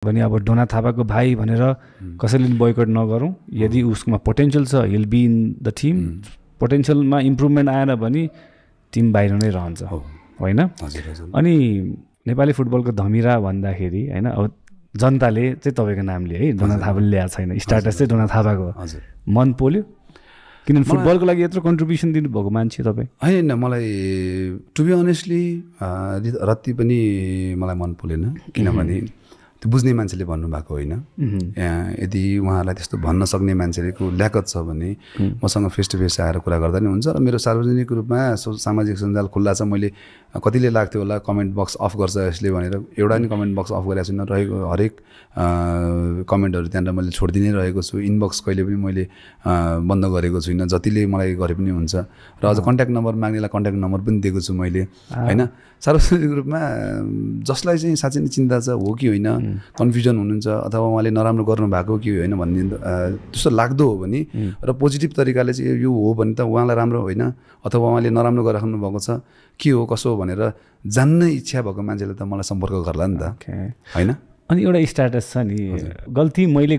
भने अब डोना थापाको भाइ भनेर कसैले बोयकट नगरौँ। यदि उसमा पोटेन्सियल छ he'll be in the team, पोटेन्सियलमा इम्प्रुभमेन्ट आएन भने टिम बाहिर नै रहन्छ होइन। अनि नेपाली फुटबलको धमिरा भन्दाखेरि होइन अब जनताले चाहिँ तपाईँको नामले है डोना थापाले ल्याएको छैन, स्टाटस चाहिँ डोना थापाको मन पोल्यो किनभने फुटबलको लागि यत्रो कन्ट्रिब्युसन दिनुभएको मान्छे तपाईँ होइन। मलाई टु बी अनेस्टली रत्ति पनि मलाई मन पोलेन, किनभने त्यो बुझ्ने मान्छेले भन्नुभएको होइन। यदि उहाँहरूलाई त्यस्तो भन्न सक्ने मान्छेको ल्याकत छ भने मसँग फेस टु फेस आएर कुरा गर्दा नि हुन्छ। र मेरो सार्वजनिक रूपमा सामाजिक सञ्जाल खुल्ला छ। मैले कतिले लाग्थ्यो होला कमेन्ट बक्स अफ गर्छ यसले भनेर, एउटा नि कमेन्ट बक्स अफ गरेको छैन। रहेको हरेक कमेन्टहरू त्यहाँनिर मैले छोडिदिनै रहेको छु। इनबक्स कहिले पनि मैले बन्द गरेको छुइनँ, जतिले मलाई गरे पनि हुन्छ। र अझ कन्ट्याक्ट नम्बर माग्नेलाई कन्ट्याक्ट नम्बर पनि दिएको छु मैले होइन। सार्वजनिक रूपमा जसलाई चाहिँ साँच्चै नै चिन्ता छ हो कि होइन, कन्फ्युजन हुनुहुन्छ अथवा उहाँले नराम्रो गर्नुभएको कि होइन भन्ने त्यस्तो लाग्दो हो भने र पोजिटिभ तरिकाले चाहिँ यो हो भने त उहाँलाई राम्रो होइन, अथवा उहाँले नराम्रो गरिराख्नु भएको छ के हो कसो भनेर जान्न इच्छा भएको मान्छेले त मलाई सम्पर्क गर्ला नि त होइन। अनि एउटा स्ट्याटस छ नि, गल्ती मैले